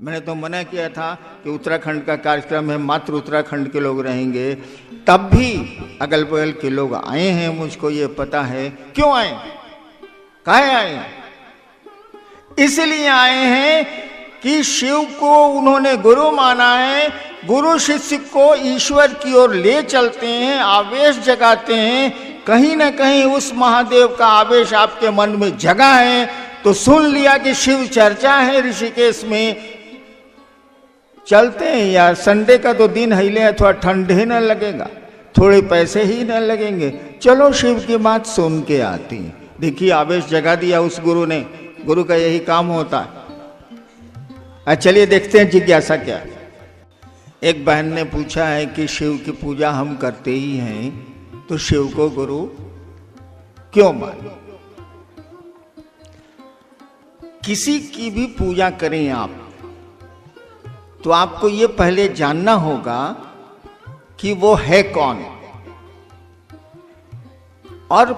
मैंने तो मना किया था कि उत्तराखंड का कार्यक्रम है, मात्र उत्तराखंड के लोग रहेंगे, तब भी अगल बगल के लोग आए हैं, मुझको ये पता है। क्यों आए, काहे आए? इसलिए आए हैं कि शिव को उन्होंने गुरु माना है, गुरु शिष्य को ईश्वर की ओर ले चलते हैं, आवेश जगाते हैं। कहीं ना कहीं उस महादेव का आवेश आपके मन में जगा है, तो सुन लिया कि शिव चर्चा है ऋषिकेश में, चलते हैं यार। संडे का तो दिन हिले है, थोड़ा ठंडे न लगेगा, थोड़े पैसे ही न लगेंगे, चलो शिव की बात सुन के आती हैं। देखिए आवेश जगा दिया उस गुरु ने, गुरु का यही काम होता है। चलिए देखते हैं जिज्ञासा क्या है। एक बहन ने पूछा है कि शिव की पूजा हम करते ही हैं, तो शिव को गुरु क्यों माने? किसी की भी पूजा करें आप, तो आपको ये पहले जानना होगा कि वो है कौन, और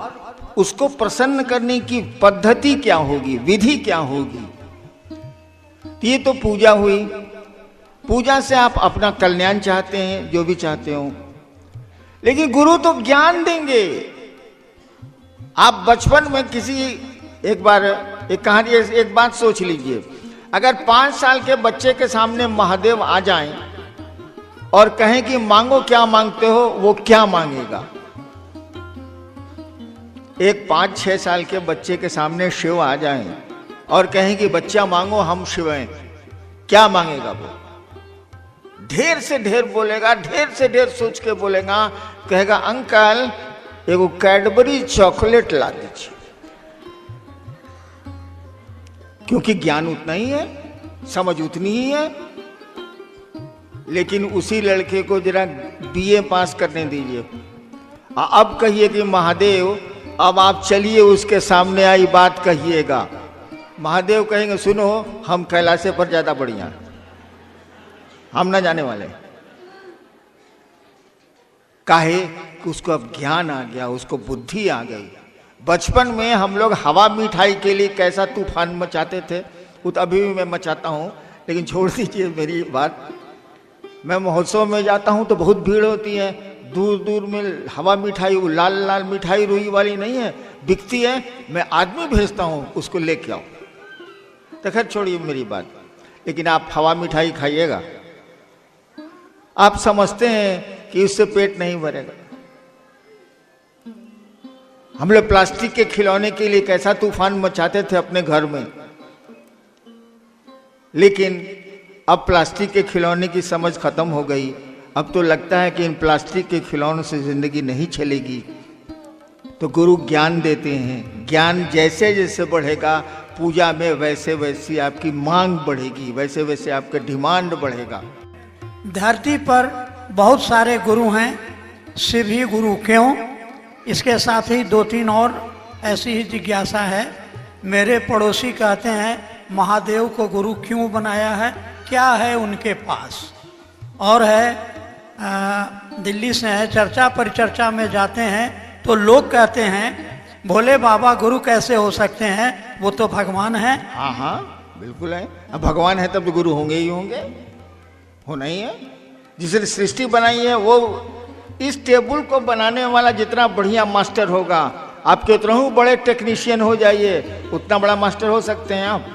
उसको प्रसन्न करने की पद्धति क्या होगी, विधि क्या होगी। तो ये तो पूजा हुई। पूजा से आप अपना कल्याण चाहते हैं, जो भी चाहते हो, लेकिन गुरु तो ज्ञान देंगे। आप बचपन में किसी, एक बार एक कहानी, एक बात सोच लीजिए, अगर 5 साल के बच्चे के सामने महादेव आ जाएं और कहें कि मांगो, क्या मांगते हो, वो क्या मांगेगा? एक 5-6 साल के बच्चे के सामने शिव आ जाएं और कहें कि बच्चा मांगो, हम शिव हैं, क्या मांगेगा वो? ढेर से ढेर बोलेगा, ढेर से ढेर सोच के बोलेगा, कहेगा अंकल एगो कैडबरी चॉकलेट ला दीजिए। क्योंकि ज्ञान उतना ही है, समझ उतनी ही है। लेकिन उसी लड़के को जरा बीए पास करने दीजिए, अब कहिए कि महादेव अब आप चलिए उसके सामने आई बात कहिएगा। महादेव कहेंगे सुनो, हम कैलाश पर ज्यादा बढ़िया, हम ना जाने वाले। काहे कि उसको अब ज्ञान आ गया, उसको बुद्धि आ गई। बचपन में हम लोग हवा मिठाई के लिए कैसा तूफान मचाते थे, वो तो अभी भी मैं मचाता हूँ, लेकिन छोड़ दीजिए मेरी बात। मैं महोत्सव में जाता हूँ तो बहुत भीड़ होती है, दूर दूर में हवा मिठाई, वो लाल लाल मिठाई रुई वाली नहीं है, बिकती है, मैं आदमी भेजता हूँ उसको लेके आओ। तो खैर छोड़िए मेरी बात, लेकिन आप हवा मिठाई खाइएगा, आप समझते हैं कि उससे पेट नहीं भरेगा। हम लोग प्लास्टिक के खिलौने के लिए कैसा तूफान मचाते थे अपने घर में, लेकिन अब प्लास्टिक के खिलौने की समझ खत्म हो गई। अब तो लगता है कि इन प्लास्टिक के खिलौनों से जिंदगी नहीं चलेगी। तो गुरु ज्ञान देते हैं, ज्ञान जैसे जैसे बढ़ेगा पूजा में, वैसे वैसे आपकी मांग बढ़ेगी, वैसे वैसे आपका डिमांड बढ़ेगा। धरती पर बहुत सारे गुरु हैं, शिव ही गुरु क्यों? इसके साथ ही 2-3 और ऐसी ही जिज्ञासा है। मेरे पड़ोसी कहते हैं महादेव को गुरु क्यों बनाया है, क्या है उनके पास? और है दिल्ली से है, चर्चा परिचर्चा में जाते हैं तो लोग कहते हैं भोले बाबा गुरु कैसे हो सकते हैं, वो तो भगवान है। हाँ हाँ बिल्कुल है, अब भगवान है तब तो गुरु होंगे ही होंगे, होना ही है। जिसने सृष्टि बनाई है वो, इस टेबल को बनाने वाला जितना बढ़िया मास्टर होगा, आप कितना ही बड़े टेक्नीशियन हो जाइए, उतना बड़ा मास्टर हो सकते हैं आप?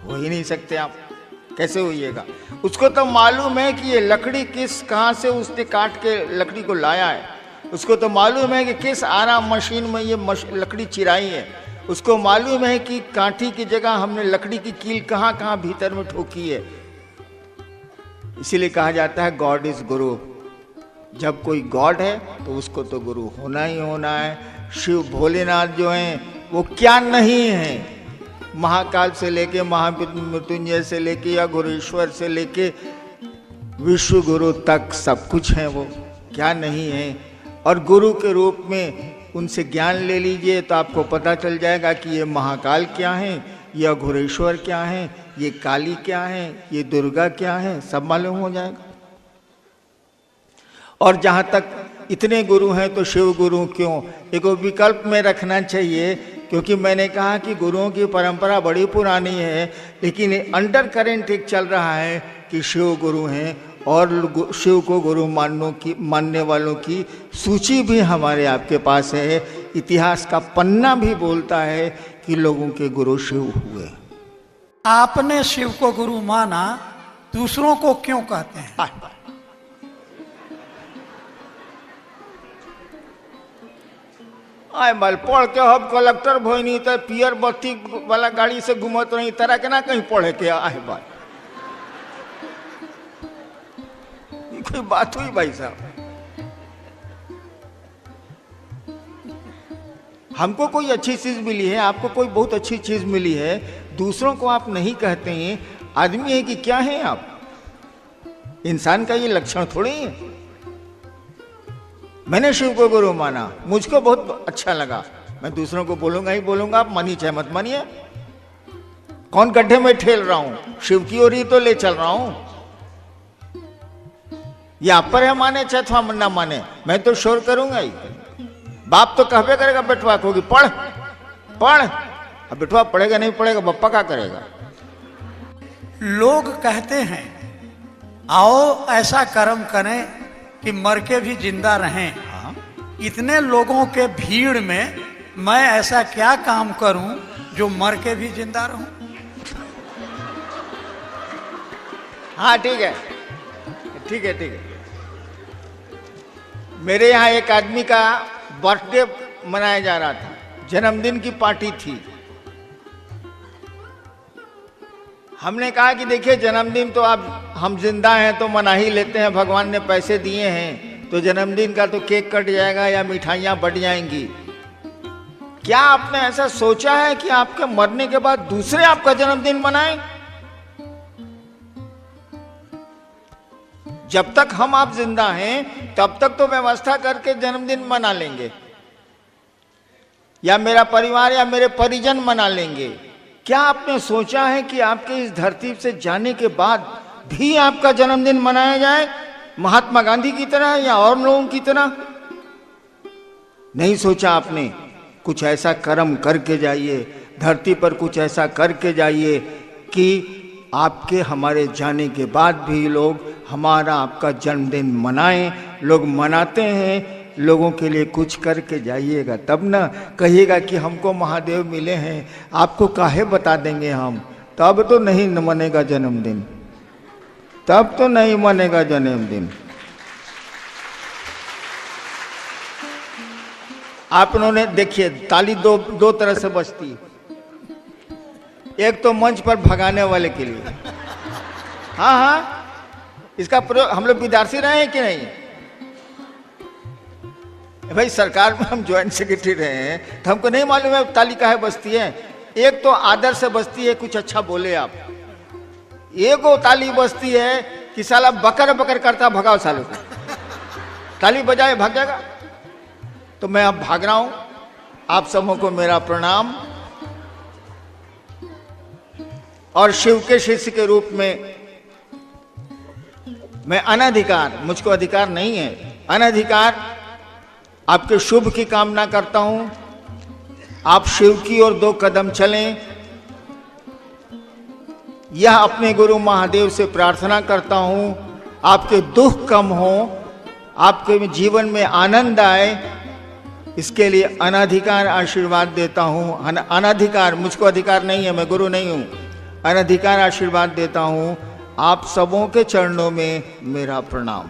हो ही नहीं सकते आप, कैसे होइएगा? उसको तो मालूम है कि ये लकड़ी कहाँ से उसने काट के लकड़ी को लाया है, उसको तो मालूम है कि किस आराम मशीन में ये लकड़ी चिराई है, उसको मालूम है कि कांटी की जगह हमने लकड़ी की कील कहाँ कहाँ भीतर में ठोकी है। इसीलिए कहा जाता है गॉड इज गुरु। जब कोई गॉड है तो उसको तो गुरु होना ही होना है। शिव भोलेनाथ जो हैं वो क्या नहीं है, महाकाल से लेके महामृत्युंजय से लेके या गुरुश्वर से लेके विश्व गुरु तक सब कुछ है, वो क्या नहीं है। और गुरु के रूप में उनसे ज्ञान ले लीजिए तो आपको पता चल जाएगा कि ये महाकाल क्या है, ये घुरेश्वर क्या है, ये काली क्या है, ये दुर्गा क्या है, सब मालूम हो जाएगा। और जहाँ तक इतने गुरु हैं तो शिव गुरु क्यों, एक विकल्प में रखना चाहिए क्योंकि मैंने कहा कि गुरुओं की परंपरा बड़ी पुरानी है, लेकिन अंडर करेंट एक चल रहा है कि शिव गुरु हैं और शिव को गुरु मानने वालों की सूची भी हमारे आपके पास है। इतिहास का पन्ना भी बोलता है कि लोगों के गुरु शिव हुए। आपने शिव को गुरु माना, दूसरों को क्यों कहते हैं? आए बाल पढ़ के अब कलेक्टर भोई तो पियर बत्ती वाला गाड़ी से घूमत रही, तरह के ना कहीं पढ़े के आए बाल, कोई बात हुई भाई साहब? हमको कोई अच्छी चीज मिली है, आपको कोई बहुत अच्छी चीज मिली है, दूसरों को आप नहीं कहते हैं। आदमी है कि क्या है आप? इंसान का ये लक्षण थोड़ी है। मैंने शिव को गुरु माना, मुझको बहुत अच्छा लगा, मैं दूसरों को बोलूंगा ही बोलूंगा, आप मानिए चाहे मत मानिए। कौन गड्ढे में ठेल रहा हूं? शिव की ओर ही तो ले चल रहा हूं। ये आप पर है माने चाहे थोड़ा ना माने, मैं तो शोर करूंगा ही। बाप तो कहबे करेगा बेटवा को कि पढ़ पढ़, अब बेटवा पढ़ेगा नहीं पढ़ेगा, बप्पा क्या करेगा? लोग कहते हैं आओ ऐसा कर्म करें कि मर के भी जिंदा रहें। इतने लोगों के भीड़ में मैं ऐसा क्या काम करूं जो मर के भी जिंदा रहूं? हाँ ठीक है, ठीक है, ठीक है। मेरे यहाँ एक आदमी का बर्थडे मनाया जा रहा था, जन्मदिन की पार्टी थी। हमने कहा कि देखिए जन्मदिन तो आप हम जिंदा हैं तो मना ही लेते हैं, भगवान ने पैसे दिए हैं तो जन्मदिन का तो केक कट जाएगा या मिठाइयां बढ़ जाएंगी। क्या आपने ऐसा सोचा है कि आपके मरने के बाद दूसरे आपका जन्मदिन मनाएं? जब तक हम आप जिंदा हैं तब तक तो व्यवस्था करके जन्मदिन मना लेंगे, या मेरा परिवार या मेरे परिजन मना लेंगे। क्या आपने सोचा है कि आपके इस धरती से जाने के बाद भी आपका जन्मदिन मनाया जाए, महात्मा गांधी की तरह या और लोगों की तरह? नहीं सोचा आपने। कुछ ऐसा कर्म करके जाइए, धरती पर कुछ ऐसा करके जाइए कि आपके हमारे जाने के बाद भी लोग हमारा आपका जन्मदिन मनाएं। लोग मनाते हैं, लोगों के लिए कुछ करके जाइएगा, तब ना कहिएगा कि हमको महादेव मिले हैं, आपको काहे बता देंगे हम। तब तो नहीं मनेगा जन्मदिन, तब तो नहीं मनेगा जन्मदिन। आप उन्होंने देखिए ताली दो तरह से बजती है। एक तो मंच पर भगाने वाले के लिए, हाँ हाँ, इसका प्रयोग हम लोग विद्यार्थी रहे हैं कि नहीं भाई? सरकार में हम ज्वाइंट सेक्रेटरी रहे हैं तो हमको नहीं मालूम है ताली काहे बजती है। एक तो आदर से बजती है, कुछ अच्छा बोले आप। एक वो ताली बजती है कि साला बकर बकर करता, भगाओ सालों को, ताली बजाए भाग जाएगा। तो मैं अब भाग रहा हूं। आप सबों को मेरा प्रणाम। और शिव के शिष्य के रूप में मैं अनधिकार, मुझको अधिकार नहीं है, अनधिकार आपके शुभ की कामना करता हूं। आप शिव की ओर 2 कदम चलें, यह अपने गुरु महादेव से प्रार्थना करता हूं। आपके दुख कम हो, आपके जीवन में आनंद आए, इसके लिए अनधिकार आशीर्वाद देता हूं। अनधिकार, मुझको अधिकार नहीं है, मैं गुरु नहीं हूं। अनधिकार आशीर्वाद देता हूं। आप सबों के चरणों में मेरा प्रणाम।